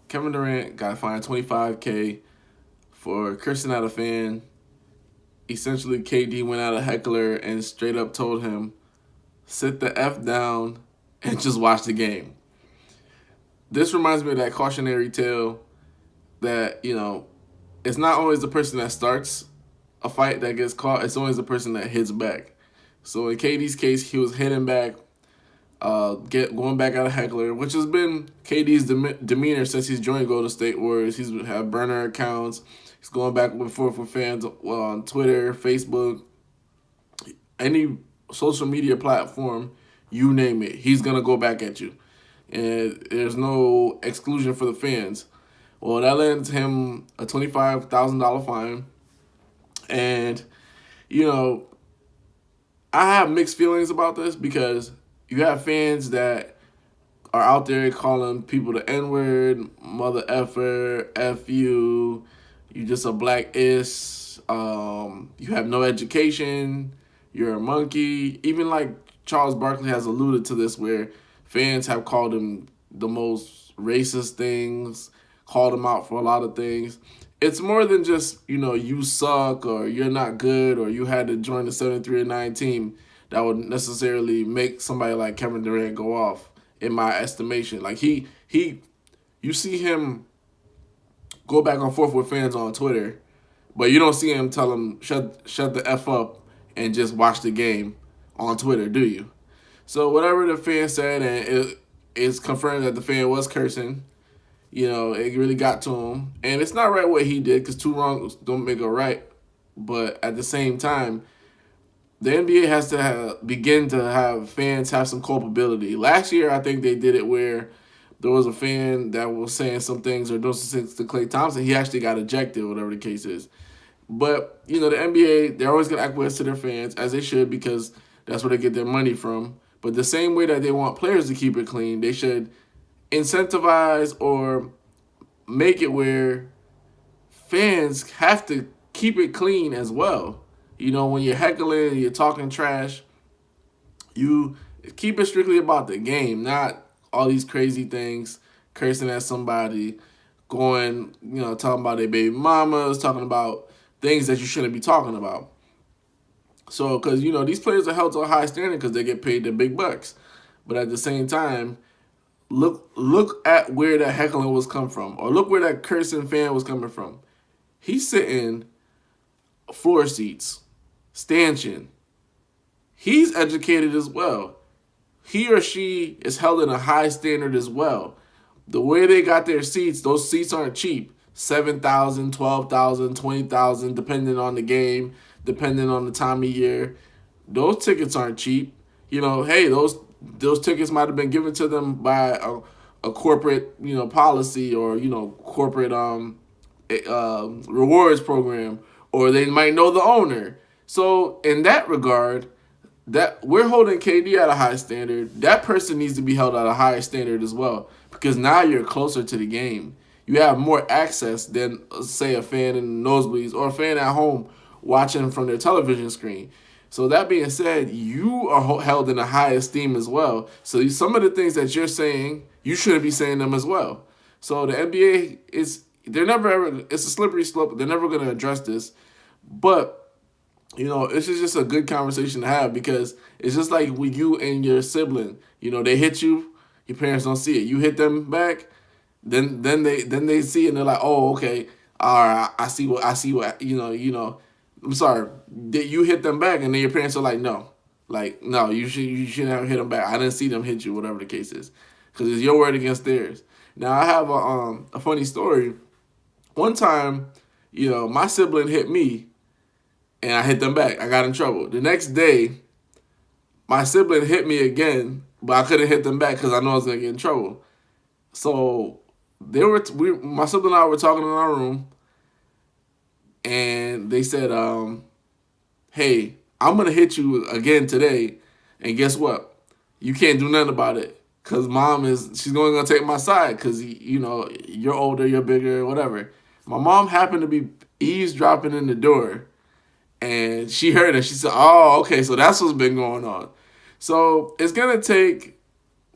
Kevin Durant got fined $25K for cursing at a fan. Essentially, KD went at a heckler and straight up told him, sit the F down and just watch the game. This reminds me of that cautionary tale that, it's not always the person that starts a fight that gets caught, it's always the person that hits back. So in KD's case, he was hitting back, going back at a heckler, which has been KD's demeanor since he's joined Golden State Warriors. He's had burner accounts. He's going back and forth with fans on Twitter, Facebook, any social media platform, you name it. He's gonna go back at you, and there's no exclusion for the fans. Well, that lands him a $25,000 fine, and you know I have mixed feelings about this because you have fans that are out there calling people the N word, mother effer, F you just a black is, you have no education, you're a monkey. Even like Charles Barkley has alluded to this where fans have called him the most racist things, called him out for a lot of things. It's more than just, you suck or you're not good or you had to join the 73-9 team that would necessarily make somebody like Kevin Durant go off, in my estimation. Like you see him go back and forth with fans on Twitter, but you don't see him tell them shut the F up and just watch the game on Twitter, do you? So whatever the fan said, and it's confirmed that the fan was cursing, it really got to him. And it's not right what he did because two wrongs don't make a right. But at the same time, the NBA has to begin to have fans have some culpability. Last year, I think they did it where there was a fan that was saying some things or doing some things to Klay Thompson. He actually got ejected, whatever the case is. But, the NBA, they're always going to acquiesce to their fans, as they should, because that's where they get their money from. But the same way that they want players to keep it clean, they should incentivize or make it where fans have to keep it clean as well. When you're heckling, you're talking trash, you keep it strictly about the game, not all these crazy things, cursing at somebody, going, talking about their baby mamas, talking about things that you shouldn't be talking about. So, because, these players are held to a high standard because they get paid the big bucks. But at the same time, look at where that heckling was come from, or look where that cursing fan was coming from. He's sitting floor seats, stanchion. He's educated as well. He or she is held in a high standard as well. The way they got their seats, those seats aren't cheap. 7,000, 12,000, 20,000, depending on the game, depending on the time of year. Those tickets aren't cheap. Hey, those tickets might have been given to them by a corporate, policy or, corporate rewards program, or they might know the owner. So in that regard, that we're holding KD at a high standard. That person needs to be held at a higher standard as well, because now you're closer to the game. You have more access than, say, a fan in the nosebleeds or a fan at home watching from their television screen. So that being said, you are held in a high esteem as well. So some of the things that you're saying, you shouldn't be saying them as well. So the NBA it's a slippery slope. They're never going to address this. But it's just a good conversation to have, because it's just like with you and your sibling. They hit you, your parents don't see it. You hit them back, then they see it and they're like, oh, okay, all right, I see what I'm sorry, you hit them back, and then your parents are like, no, you shouldn't have hit them back. I didn't see them hit you, whatever the case is, because it's your word against theirs. Now I have a funny story. One time, my sibling hit me, and I hit them back. I got in trouble. The next day, my sibling hit me again, but I couldn't hit them back because I know I was gonna get in trouble. So my sibling and I were talking in our room, and they said, "Hey, I'm gonna hit you again today, and guess what? You can't do nothing about it because she's gonna take my side because you're older, you're bigger, whatever." My mom happened to be eavesdropping in the door. And she heard it. She said, oh, okay, so that's what's been going on. So it's going to take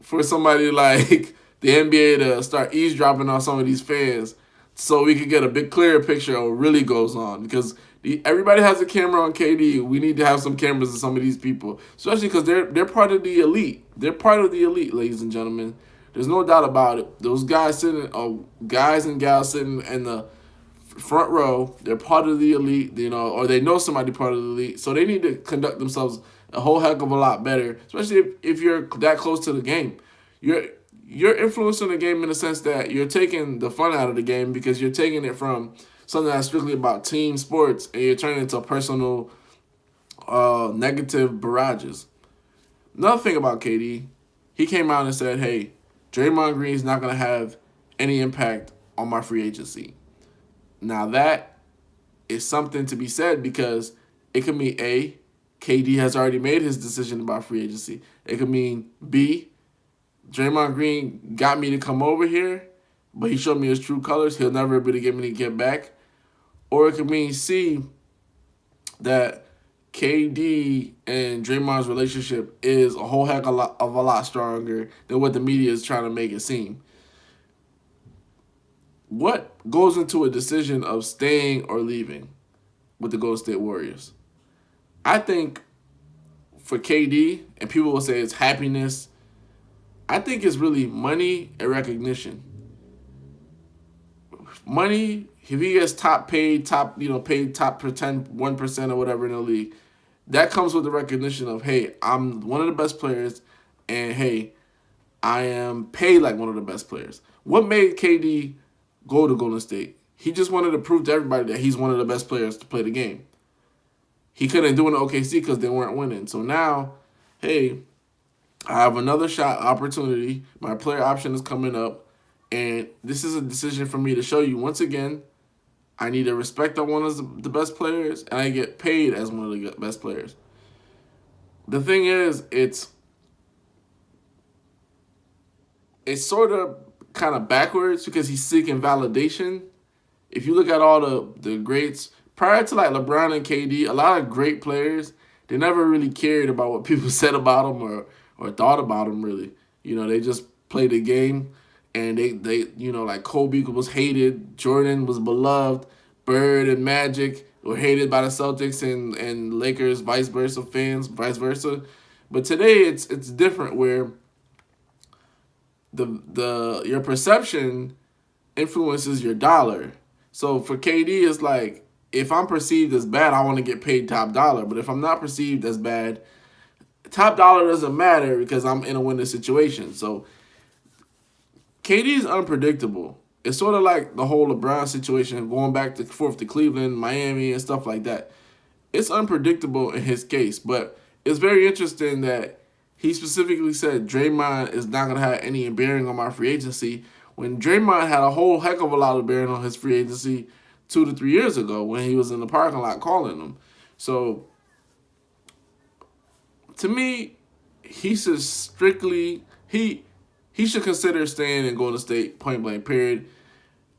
for somebody like the NBA to start eavesdropping on some of these fans so we could get a bit clearer picture of what really goes on. Because everybody has a camera on KD. We need to have some cameras on some of these people, especially because they're part of the elite. They're part of the elite, ladies and gentlemen. There's no doubt about it. Those guys guys and gals sitting in the front row, they're part of the elite, or they know somebody part of the elite, so they need to conduct themselves a whole heck of a lot better, especially if you're that close to the game. You're influencing the game in the sense that you're taking the fun out of the game because you're taking it from something that's strictly about team sports and you're turning it into personal negative barrages. Another thing about KD, he came out and said, hey, Draymond Green is not going to have any impact on my free agency. Now that is something to be said because it could mean A, KD has already made his decision about free agency. It could mean B, Draymond Green got me to come over here, but he showed me his true colors. He'll never be able to get me to get back. Or it could mean C, that KD and Draymond's relationship is a whole heck of a lot stronger than what the media is trying to make it seem. What goes into a decision of staying or leaving with the Golden State Warriors? I think for KD, and people will say it's happiness, I think it's really money and recognition. Money, if he gets paid top 1% or whatever in the league, that comes with the recognition of, hey, I'm one of the best players, and hey, I am paid like one of the best players. What made KD go to Golden State? He just wanted to prove to everybody that he's one of the best players to play the game. He couldn't do it in OKC because they weren't winning. So now, hey, I have another shot opportunity. My player option is coming up, and this is a decision for me to show you once again, I need to respect on one of the best players, and I get paid as one of the best players. The thing is, it's sort of kind of backwards because he's seeking validation. If you look at all the greats, prior to like LeBron and KD, a lot of great players, they never really cared about what people said about them or thought about them really. They just played the game, and they like Kobe was hated, Jordan was beloved, Bird and Magic were hated by the Celtics and Lakers, vice versa, fans, vice versa. But today it's different where your perception influences your dollar. So for KD, it's like, if I'm perceived as bad, I want to get paid top dollar. But if I'm not perceived as bad, top dollar doesn't matter because I'm in a winning situation. So KD is unpredictable. It's sort of like the whole LeBron situation, going back and forth to Cleveland, Miami, and stuff like that. It's unpredictable in his case, but it's very interesting that he specifically said Draymond is not going to have any bearing on my free agency when Draymond had a whole heck of a lot of bearing on his free agency 2 to 3 years ago when he was in the parking lot calling them. So to me, he should he should consider staying in Golden State, point blank, period.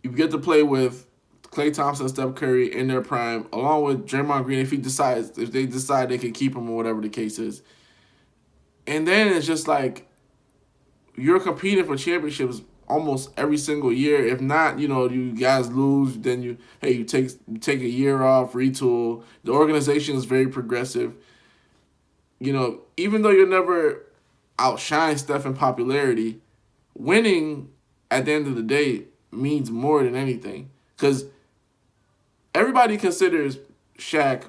You get to play with Klay Thompson, Steph Curry in their prime, along with Draymond Green if they decide they can keep him or whatever the case is. And then it's just like you're competing for championships almost every single year. If not, you guys lose, then you take a year off, retool. The organization is very progressive. Even though you'll never outshine Steph in popularity, winning at the end of the day means more than anything. Because everybody considers Shaq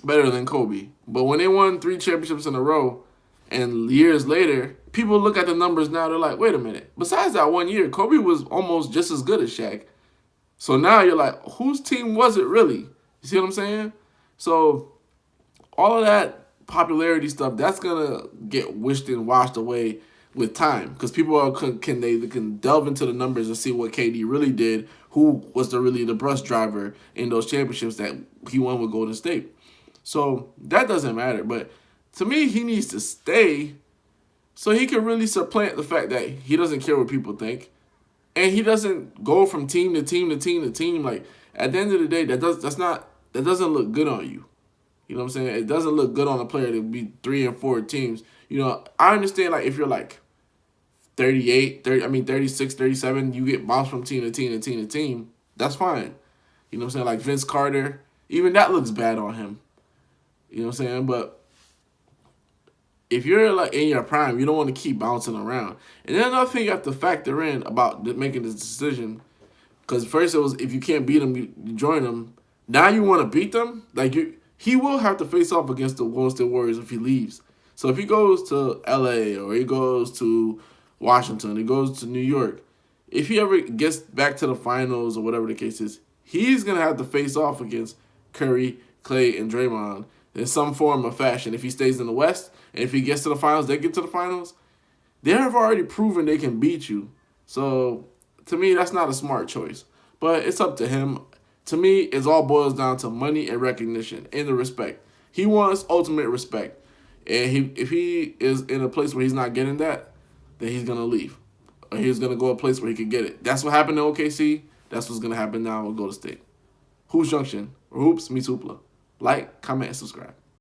better than Kobe. But when they won 3 championships in a row, and years later, people look at the numbers now, they're like, wait a minute. Besides that 1 year, Kobe was almost just as good as Shaq. So now you're like, whose team was it really? You see what I'm saying? So all of that popularity stuff, that's going to get wished and washed away with time. Because people can delve into the numbers and see what KD really did, who was the bus driver in those championships that he won with Golden State. So that doesn't matter. But to me, he needs to stay so he can really supplant the fact that he doesn't care what people think. And he doesn't go from team to team to team to team. Like, at the end of the day, that doesn't look good on you. You know what I'm saying? It doesn't look good on a player to be 3 and 4 teams. I understand, like, if you're like 36, 37, you get bounced from team to team to team to team, that's fine. You know what I'm saying? Like Vince Carter, even that looks bad on him. You know what I'm saying? But if you're like in your prime, you don't want to keep bouncing around. And then another thing you have to factor in about making this decision, because first it was if you can't beat them, you join them. Now you want to beat them, he will have to face off against the Golden State Warriors if he leaves. So if he goes to LA or he goes to Washington, he goes to New York, if he ever gets back to the finals or whatever the case is, he's gonna have to face off against Curry, Clay, and Draymond in some form or fashion. If he stays in the West and if he gets to the finals, they get to the finals, they have already proven they can beat you. So to me, that's not a smart choice. But it's up to him. To me, it all boils down to money and recognition and the respect. He wants ultimate respect. And if he is in a place where he's not getting that, then he's going to leave. Or he's going to go a place where he can get it. That's what happened in OKC. That's what's going to happen now with Golden State. Hoops Junction. Or Hoops meets Hoopla. Like, comment, and subscribe.